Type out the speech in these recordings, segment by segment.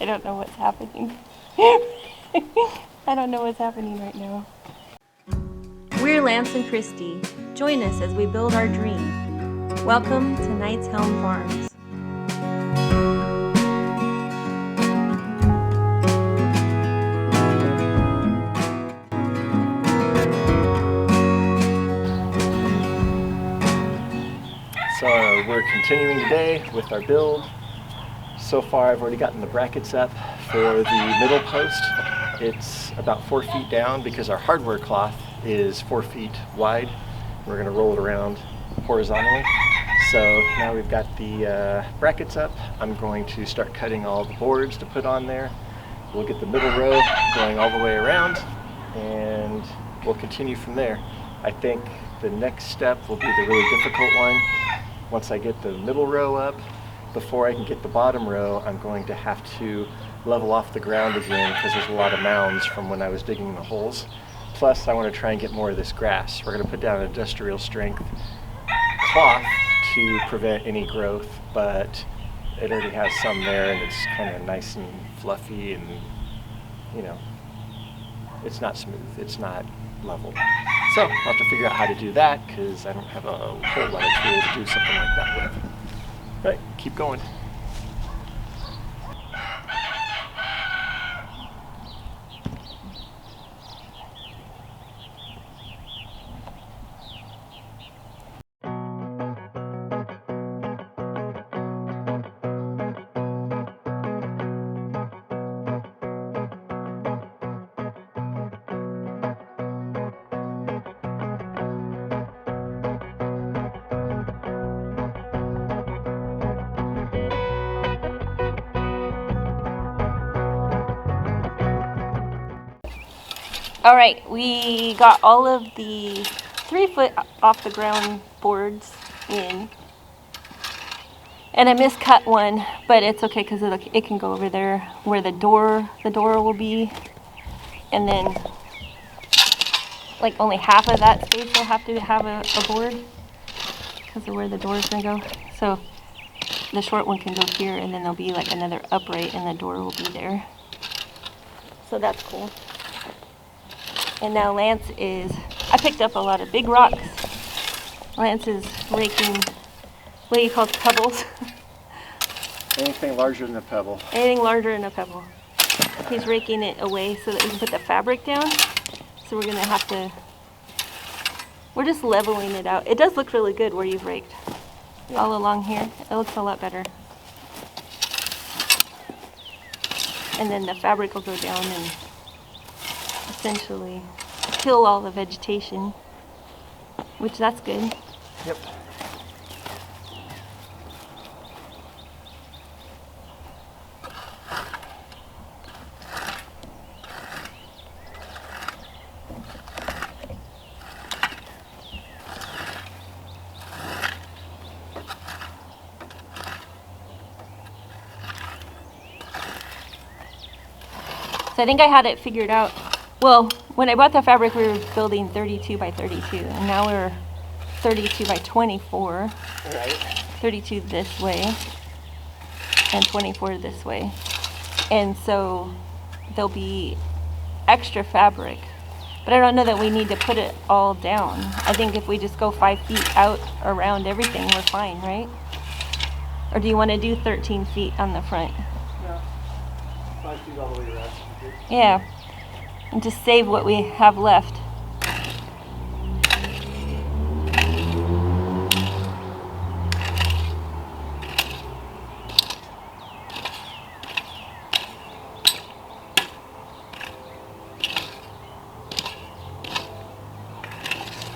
I don't know what's happening. I don't know what's happening right now. We're Lance and Christy. Join us as we build our dream. Welcome to Knight's Helm Farms. So we're continuing today with our build. So far I've already gotten the brackets up for the middle post. It's about 4 feet down because our hardware cloth is 4 feet wide. We're going to roll it around horizontally. So now we've got the brackets up. I'm going to start cutting all the boards to put on there. We'll get the middle row going all the way around and we'll continue from there. I think the next step will be the really difficult one. Once I get the middle row up, before I can get the bottom row, I'm going to have to level off the ground again because there's a lot of mounds from when I was digging the holes. Plus, I want to try and get more of this grass. We're going to put down an industrial strength cloth to prevent any growth, but it already has some there and it's kind of nice and fluffy and, you know, it's not smooth, it's not level. So I'll have to figure out how to do that because I don't have a whole lot of tools to do something like that with. All right, keep going. All right, we got all of the 3 foot off the ground boards in. And I miscut one, but it's okay because it can go over there where the door will be. And then like only half of that space will have to have a board because of where the door is going to go. So the short one can go here and then there'll be like another upright and the door will be there. So that's cool. And now Lance I picked up a lot of big rocks. Lance is raking, what do you call it, pebbles? Anything larger than a pebble. Anything larger than a pebble. He's raking it away so that we can put the fabric down. So we're just leveling it out. It does look really good where you've raked. Yeah. All along here. It looks a lot better. And then the fabric will go down and essentially kill all the vegetation, which that's good. Yep. So I think I had it figured out. Well, when I bought the fabric, we were building 32 by 32, and now we're 32 by 24. Right. 32 this way, and 24 this way. And so there'll be extra fabric. But I don't know that we need to put it all down. I think if we just go 5 feet out around everything, we're fine, right? Or do you want to do 13 feet on the front? Yeah. 5 feet all the way around. Yeah. And just save what we have left.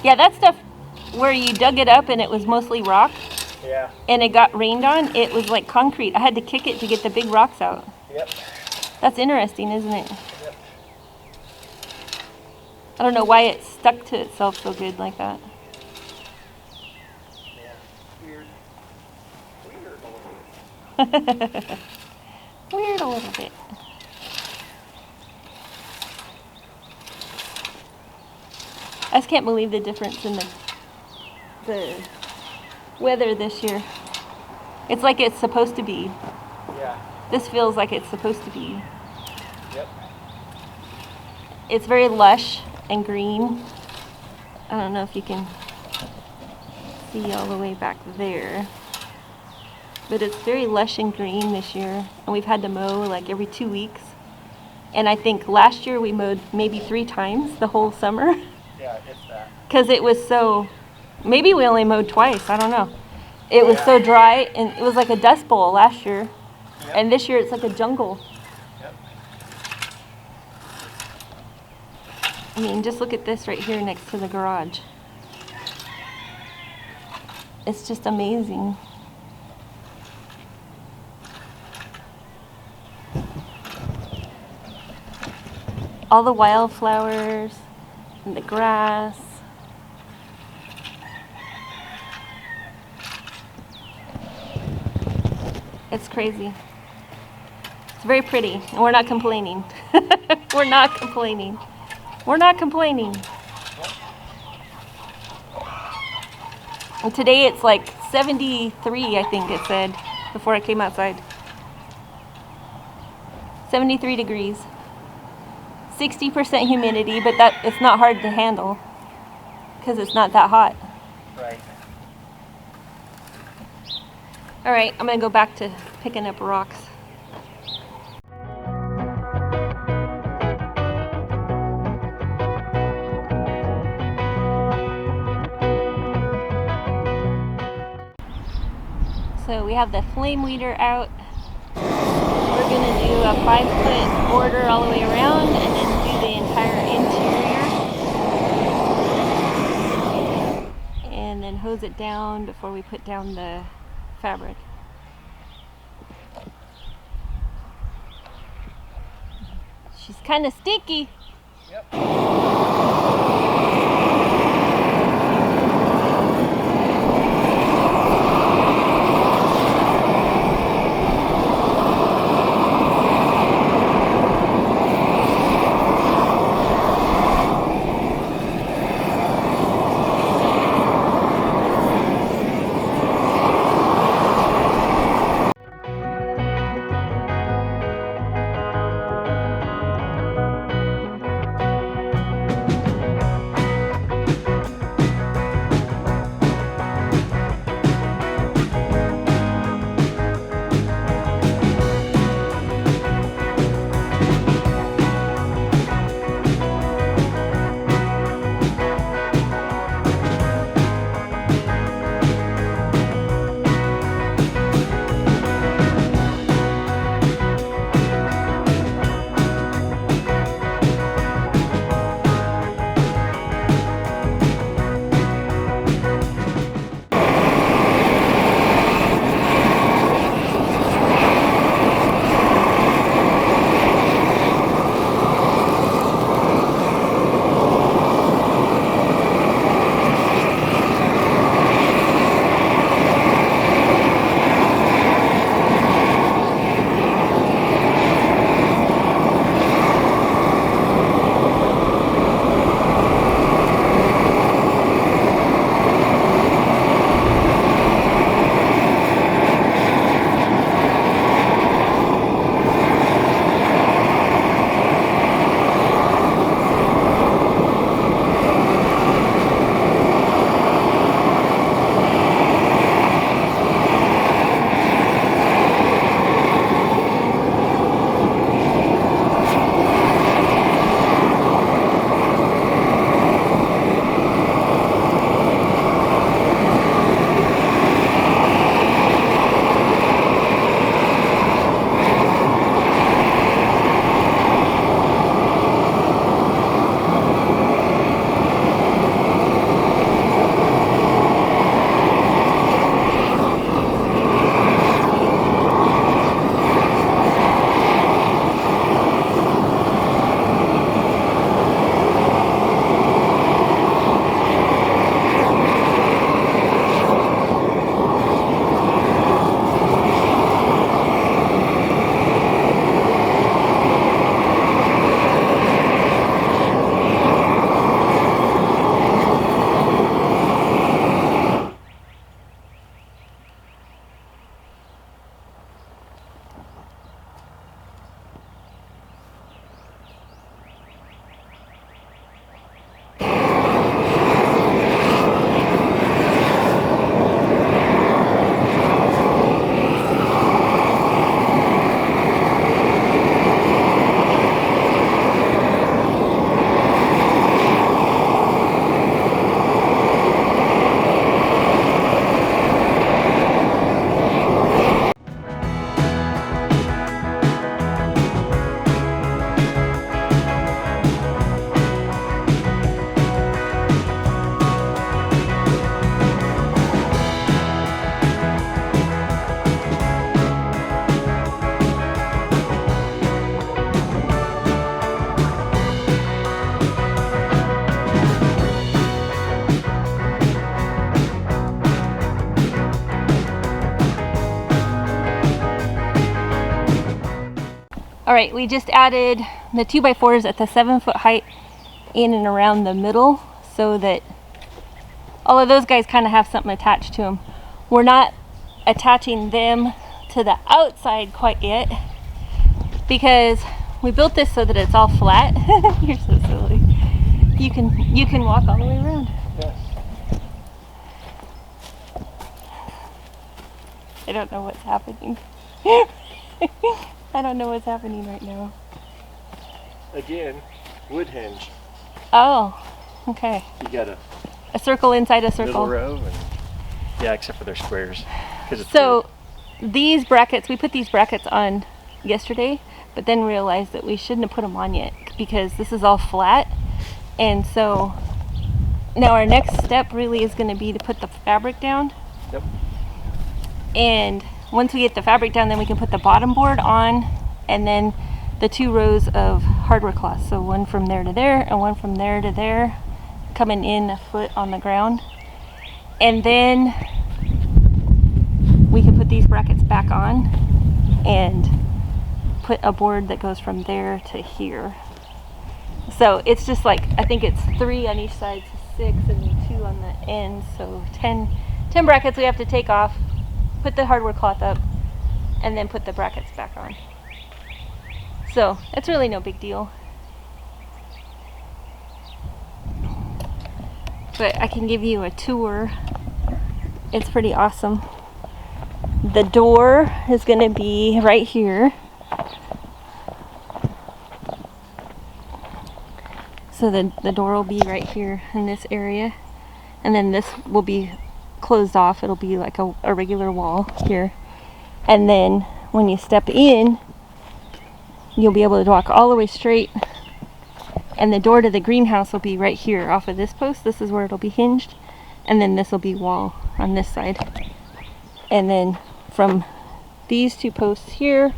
Yeah, that stuff where you dug it up and it was mostly rock. Yeah. And it got rained on, it was like concrete. I had to kick it to get the big rocks out. Yep. That's interesting, isn't it? Yep. I don't know why it stuck to itself so good like that. Yeah. Weird. Weird a little bit. I just can't believe the difference in the weather this year. It's like it's supposed to be. Yeah. This feels like it's supposed to be. Yep. It's very lush and green. I don't know if you can see all the way back there. But it's very lush and green this year. And we've had to mow like every 2 weeks. And I think last year we mowed maybe 3 times the whole summer. Yeah, it's that. Because it was so, maybe we only mowed twice, I don't know. It was so dry, and it was like a dust bowl last year. Yep. And this year it's like a jungle. Yep. I mean, just look at this right here next to the garage. It's just amazing. All the wildflowers and the grass. It's crazy. It's very pretty, and we're not complaining. We're not complaining. We're not complaining. And today it's like 73, I think it said, before I came outside. 73 degrees. 60% humidity, but that it's not hard to handle because it's not that hot. Right. All right, I'm gonna go back to picking up rocks. So we have the flame weeder out. We're gonna do a 5-foot border all the way around and then do the entire interior. And then hose it down before we put down the fabric. She's kind of stinky. Yep. All right, we just added the 2x4s at the 7-foot height in and around the middle so that all of those guys kind of have something attached to them. We're not attaching them to the outside quite yet because we built this so that it's all flat. You're so silly. You can walk all the way around. Yes. I don't know what's happening. I don't know what's happening right now. Again, wood hinge. Oh, okay. You got A circle inside a middle circle. row, and yeah, except for their squares. 'Cause it's So these brackets, we put these brackets on yesterday, but then realized that we shouldn't have put them on yet because this is all flat. And so now our next step really is going to be to put the fabric down. Yep. And once we get the fabric down, then we can put the bottom board on, and then the 2 rows of hardware cloth. So one from there to there and one from there to there, coming in a foot on the ground. And then we can put these brackets back on and put a board that goes from there to here. So it's just like, I think it's 3 on each side, so 6, and then 2 on the end. So 10 brackets we have to take off, put the hardware cloth up, and then put the brackets back on. So it's really no big deal. But I can give you a tour. It's pretty awesome. The door is going to be right here. So the door will be right here in this area. And then this will be closed off. It'll be like a regular wall here. And then when you step in, you'll be able to walk all the way straight. And the door to the greenhouse will be right here off of this post. This is where it'll be hinged. And then this will be wall on this side. And then from these 2 posts here,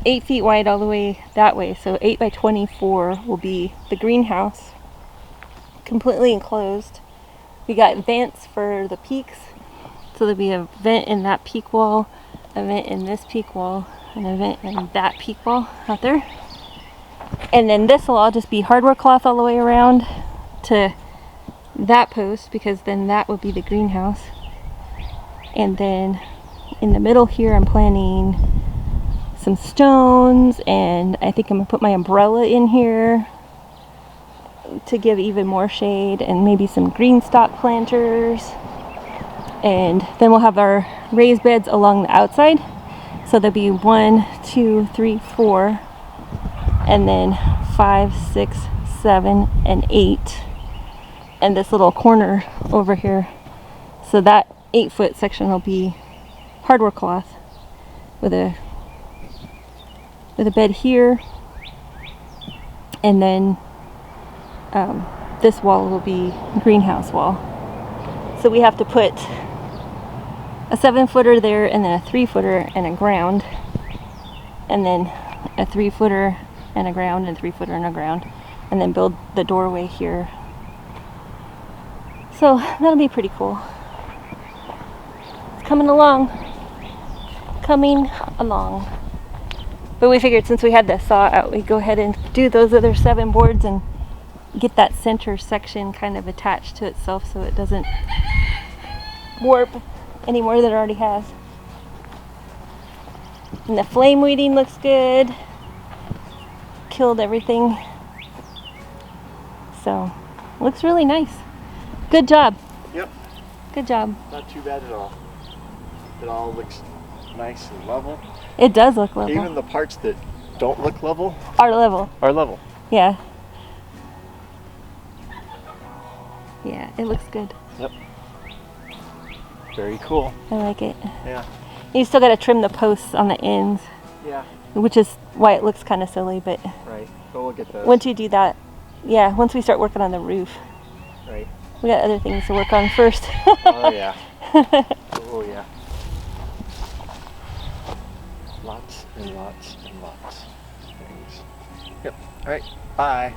8 feet wide all the way that way. So 8 by 24 will be the greenhouse, completely enclosed. We got vents for the peaks. So there'll be a vent in that peak wall, a vent in this peak wall, and a vent in that peak wall out there. And then this will all just be hardware cloth all the way around to that post, because then that would be the greenhouse. And then in the middle here I'm planning some stones, and I think I'm gonna put my umbrella in here to give even more shade, and maybe some green stalk planters. And then we'll have our raised beds along the outside. So there'll be 1, 2, 3, 4, and then 5, 6, 7, and 8. And this little corner over here. So that 8-foot section will be hardware cloth with a bed here. And then this wall will be greenhouse wall. So we have to put a 7-footer there, and then a 3-footer and a ground, and then a 3-footer and a ground, and 3-footer and a ground, and then build the doorway here. So that'll be pretty cool. It's coming along. But we figured since we had the saw out, we'd go ahead and do those other 7 boards and get that center section kind of attached to itself so it doesn't warp any more than it already has. And the flame weeding looks good. Killed everything. So, looks really nice. Good job. Yep. Good job. Not too bad at all. It all looks nice and level. It does look level. Even the parts that don't look level Are level. are level. Yeah. Yeah, it looks good. Yep. Very cool. I like it. Yeah. You still got to trim the posts on the ends, Yeah. which is why it looks kind of silly, but Right. But we'll get those. once you do that, yeah, once we start working on the roof, Right. we got other things to work on first. Oh yeah. Oh yeah. Lots and lots and lots of things. Yep. All right. Bye.